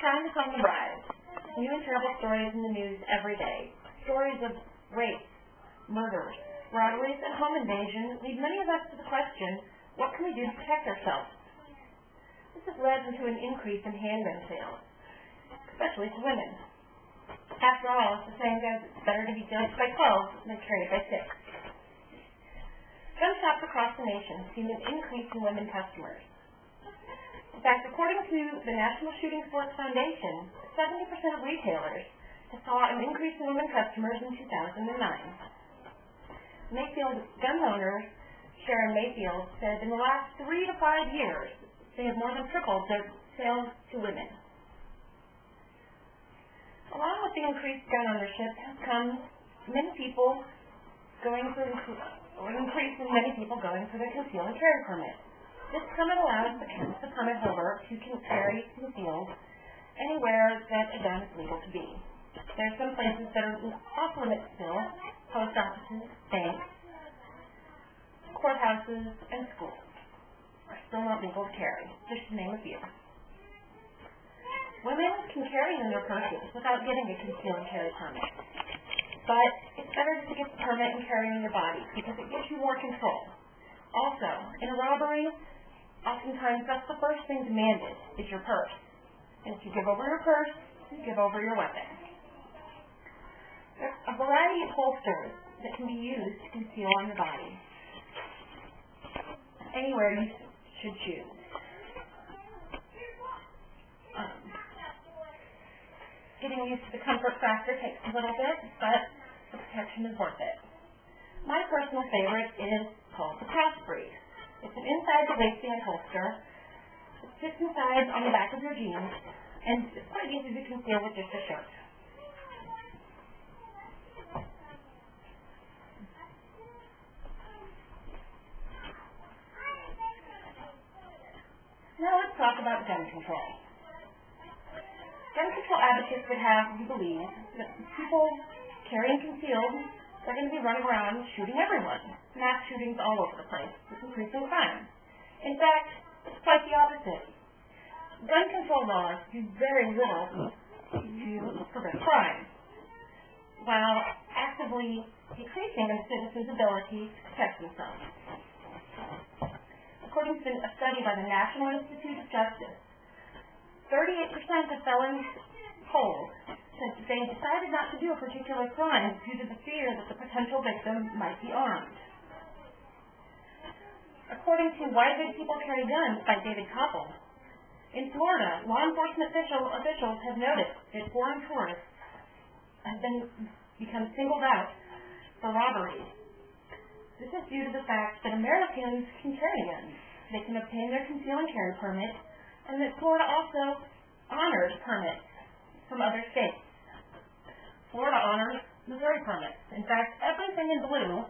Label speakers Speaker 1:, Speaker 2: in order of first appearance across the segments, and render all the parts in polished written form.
Speaker 1: Crime is on the rise. New and terrible stories in the news every day. Stories of rape, murders, robberies, and home invasion lead many of us to the question, what can we do to protect ourselves? This has led to an increase in handgun sales, especially to women. After all, as the saying goes, it's better to be judged by 12 than carried by 6. Gun shops across the nation have seen an increase in women customers. In fact, according to the National Shooting Sports Foundation, 70% of retailers saw an increase in women customers in 2009. Mayfield gun owner Sharon Mayfield said in the last 3 to 5 years, they have more than tripled their sales to women. Along with the increased gun ownership has come many people going for an increase in many people going for their conceal and carry permit. This permit allows the permit holder to carry concealed anywhere that a gun is legal to be. There are some places that are off limits still: post offices, banks, courthouses, and schools are still not legal to carry, just to name a few. Women can carry in their purses without getting a conceal and carry permit. But it's better to get the permit and carry in your body because it gives you more control. Also, in a robbery, oftentimes that's the first thing demanded is your purse. And if you give over your purse, you give over your weapon. There's a variety of holsters that can be used to conceal on your body. Anywhere you should choose. Getting used to the comfort factor takes a little bit, but the protection is worth it. My personal favorite is called the Cross Breed. It's an inside the waistband holster. It sits inside on the back of your jeans, and it's quite easy to conceal with just a shirt. Now let's talk about gun control. Gun control advocates would have you believe that people carrying concealed are going to be running around shooting everyone. Mass shootings all over the place with increasing crime. In fact, it's quite the opposite. Gun control laws do very little to prevent crime, while actively decreasing a citizen's ability to protect themselves. According to a study by the National Institute of Justice, 38% of felons polled said that they decided not to do a particular crime due to the fear that the potential victim might be armed. According to Why Good People Carry Guns by David Koppel, in Florida, law enforcement officials have noticed that foreign tourists have become singled out for robberies. This is due to the fact that Americans can carry guns. They can obtain their conceal and carry permit, and that Florida also honors permits from other states. Florida honors Missouri permits. In fact, everything in blue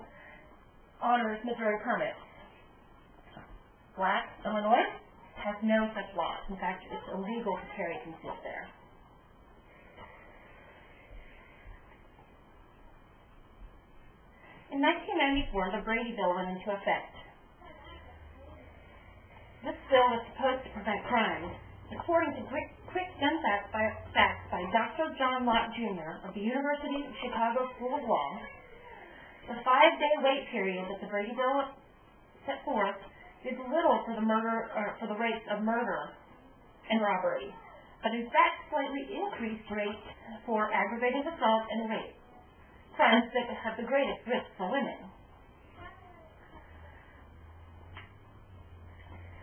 Speaker 1: honors Missouri permits. Black, Illinois, has no such laws. In fact, it's illegal to carry concealed there. In 1994, the Brady Bill went into effect. This bill was supposed to prevent crime. According to quick gun facts by Dr. John Lott, Jr. of the University of Chicago School of Law, the 5-day wait period that the Brady Bill set forth did little for the rates of murder and robbery, but in fact slightly increased rates for aggravated assault and rape, crimes that have the greatest risk for women.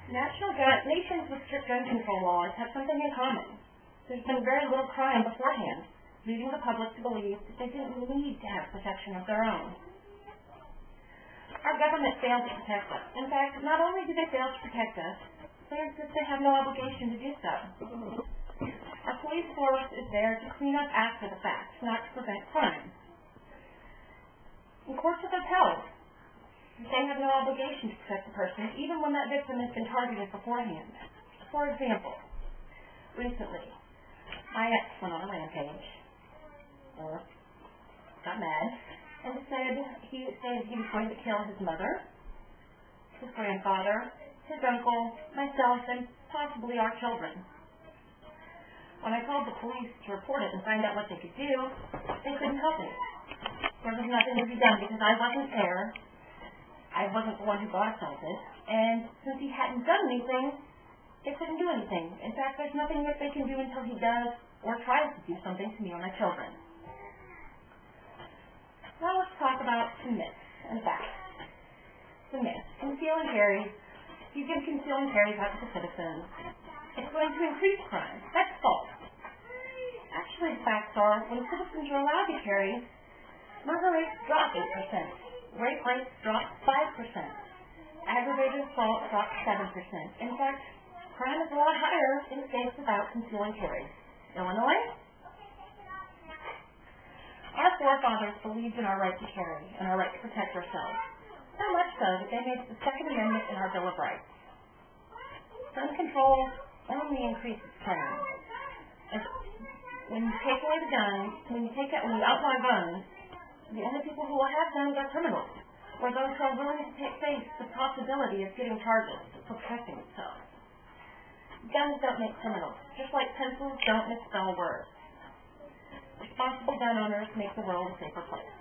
Speaker 1: Nations with strict gun control laws have something in common. There's been very little crime beforehand, leading the public to believe that they didn't need to have protection of their own. Our government failed to protect us. In fact, not only do they fail to protect us, they insist they have no obligation to do so. Our police force is there to clean up after the fact, not to prevent crime. In courts of hotels, they have no obligation to protect the person, even when that victim has been targeted beforehand. For example, recently, my ex went on a rampage, or got mad, and said he was going to kill his mother, his grandfather, his uncle, myself, and possibly our children. When I called the police to report it and find out what they could do, they couldn't help me. There was nothing to be done because I wasn't there. I wasn't the one who got assaulted. And since he hadn't done anything, they couldn't do anything. In fact, there's nothing that they can do until he does or tries to do something to me or my children. Now let's talk about some myths and facts. The myths. Conceal and carry. You give conceal and carry out to the citizens. It's going to increase crime. That's false. Actually, the facts are, when citizens are allowed to carry, murder rates drop 8%. Rape rates drop 5%. Aggravated assault drop 7%. In fact, crime is a lot higher in states without conceal and carry. Illinois? Our forefathers believed in our right to carry and our right to protect ourselves. So much so that they made the Second Amendment in our Bill of Rights. Gun control only increases crime. When you take away the guns, when you outlaw guns, the only people who will have guns are criminals, or those who are willing to face the possibility of getting charges for protecting themselves. Guns don't make criminals, just like pencils don't misspell words. Responsible gun owners make the world a safer place.